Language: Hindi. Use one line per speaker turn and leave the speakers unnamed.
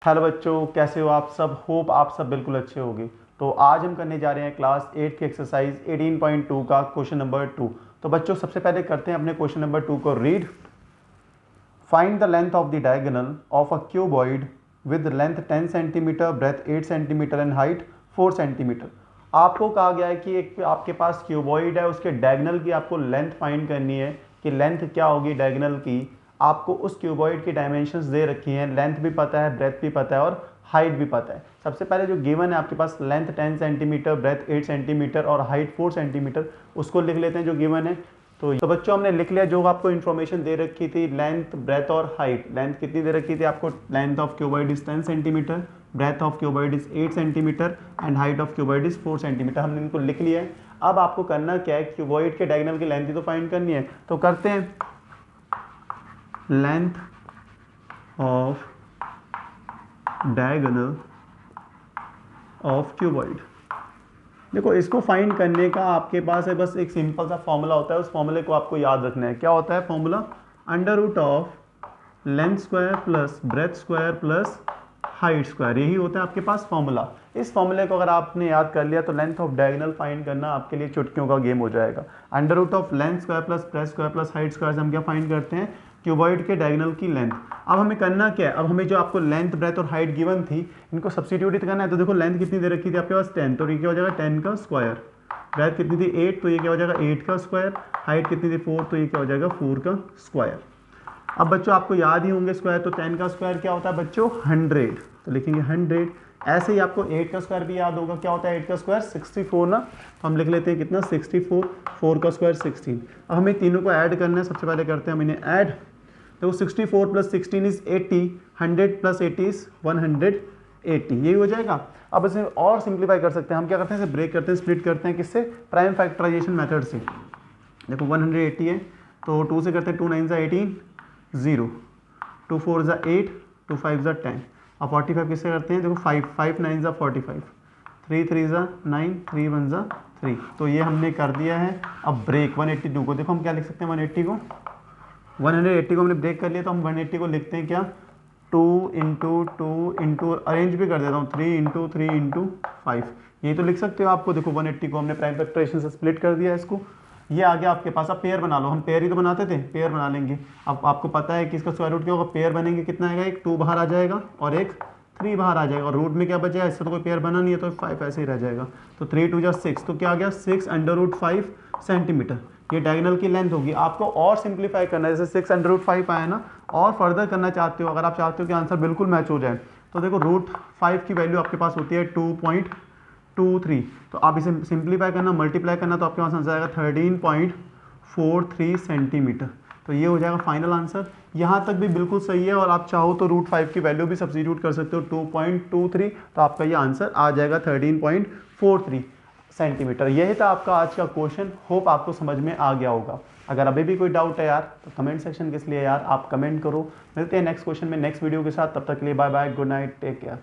हेलो बच्चों, कैसे हो आप सब। होप आप सब बिल्कुल अच्छे होंगे। तो आज हम करने जा रहे हैं क्लास 8 की एक्सरसाइज 18.2 का क्वेश्चन नंबर 2। तो बच्चों सबसे पहले करते हैं अपने क्वेश्चन नंबर 2 को read. Find the length of the diagonal of a cuboid with length 10 centimetre, breadth 8 centimetre and height 4 centimetre. आपको कहा गया है कि एक आपके पास क्यूबॉइड है, उसके डायगोनल की आपको लेंथ फाइंड करनी है कि लेंथ क्या होगी डायगोनल की। आपको उस क्यूबॉइड की डायमेंशंस दे रखी हैं, लेंथ भी पता है, ब्रेथ भी पता है और हाइट भी पता है। सबसे पहले जो गिवन है आपके पास लेंथ 10 सेंटीमीटर, ब्रेथ 8 सेंटीमीटर और हाइट 4 सेंटीमीटर, उसको लिख लेते हैं जो गिवन है। तो बच्चों हमने लिख लिया जो आपको इन्फॉर्मेशन दे रखी थी, लेंथ, ब्रेथ और हाइट। लेंथ कितनी दे रखी थी आपको, length of cuboid is 10 centimetre, breadth of cuboid is 8 centimetre and height of cuboid is 4 centimetre. हमने इनको लिख लिया है। अब आपको करना क्या है, क्यूबॉइड के डायगोनल की लेंथ ही तो फाइंड करनी है। तो करते हैं length of diagonal of cuboid. देखो इसको फाइंड करने का आपके पास है बस एक सिंपल सा फॉर्मूला होता है, उस फॉर्मूले को आपको याद रखना है। क्या होता है formula? Under root of length square plus breadth square plus height square, यही होता है आपके पास फॉर्मूला। इस फॉर्मूले को अगर आपने याद कर लिया तो लेंथ ऑफ डायगोनल फाइंड करना आपके लिए चुटकियों का गेम हो जाएगा। Under root of length square plus breadth square plus height square से हम क्या फाइंड करते हैं, क्यूबॉइड के डायगोनल की लेंथ। अब हमें करना क्या है, अब हमें जो आपको लेंथ, ब्रेथ और हाइट गिवन थी इनको सब्स्टिट्यूट करना है। तो देखो लेंथ कितनी दे रखी थी आपके पास 10, तो ये क्या हो जाएगा 10 का स्क्वायर। ब्रेथ कितनी थी 8, तो ये क्या हो जाएगा 8 का स्क्वायर। हाइट कितनी थी 4, तो ये क्या हो जाएगा 4 का स्क्वायर। अब बच्चों आपको याद ही होंगे स्क्वायर, तो 10 का स्क्वायर क्या होता है बच्चों 100, तो लिखेंगे 100। ऐसे ही आपको 8 का स्क्वायर भी याद होगा, क्या होता है 8 का स्क्वायर 64 ना, तो हम लिख लेते हैं कितना 64, 4 का स्क्वायर 16। अब हमें तीनों को ऐड करना है। सबसे पहले करते हैं हम इन्हें ऐड। तो 64 प्लस 16 इज 80, 100 प्लस 80 इज 180, यही हो जाएगा। अब इसे और सिंप्लीफाई कर सकते हैं। हम क्या करते हैं, इसे ब्रेक करते हैं, स्प्लिट करते हैं, किससे, प्राइम फैक्टराइजेशन मेथड से। देखो 180 है तो 2 से करते हैं, 2 9 ज़ा 18, 0, 2 4 ज़ा 8, 2 5 ज़ा 10। अब 45 किससे करते हैं, देखो 5 9 ज़ा 45, 3 3 ज़ा 9, 3 1 ज़ा 3। तो ये हमने कर दिया है। अब ब्रेक 182 को, देखो हम क्या लिख सकते हैं 180 को, 180 को हमने ब्रेक कर लिया तो हम 180 को लिखते हैं क्या 2 इंटू 2 इंटू, अरेंज भी कर देता हूँ 3 इंटू 3 इंटू 5, यही तो लिख सकते हो आपको। देखो 180 को हमने प्राइम फैक्टराइजेशन से स्प्लिट कर दिया इसको, ये आ गया आपके पास। अब पेयर बना लो, हम पेयर ही तो बनाते थे, पेयर बना लेंगे। अब आपको पता है कि इसका स्क्वायर रूट क्या होगा, पेयर बनेंगे कितना आएगा, एक 2 बाहर आ जाएगा और एक 3 बाहर आ जाएगा, और रूट में क्या बचा है, इससे तो कोई पेयर बना नहीं है तो 5 ऐसे ही रह जाएगा। तो 3 2 जा 6, तो क्या आ गया 6 अंडर रूट 5 सेंटीमीटर। ये डायगोनल की लेंथ होगी। आपको और सिंप्लीफाई करना है, जैसे 6 अंडर रूट 5 आया ना, और फर्दर करना चाहते हो, अगर आप चाहते हो कि आंसर बिल्कुल मैच हो जाए, तो देखो रूट 5 की वैल्यू आपके पास होती है 2.23, तो आप इसे सिंप्लीफाई करना, मल्टीप्लाई करना, तो आपके पास आंसर आएगा 13.43 सेंटीमीटर। तो ये हो जाएगा फाइनल आंसर। यहाँ तक भी बिल्कुल सही है, और आप चाहो तो रूट 5 की वैल्यू भी सब्स्टिट्यूट कर सकते हो 2.23, तो आपका ये आंसर आ जाएगा 13.43 सेंटीमीटर। यही था आपका आज का क्वेश्चन। होप आपको समझ में आ गया होगा। अगर अभी भी कोई डाउट है यार तो कमेंट सेक्शन किस लिए यार, आप कमेंट करो। मिलते हैं नेक्स्ट क्वेश्चन में नेक्स्ट वीडियो के साथ, तब तक के लिए bye bye, good night, take care.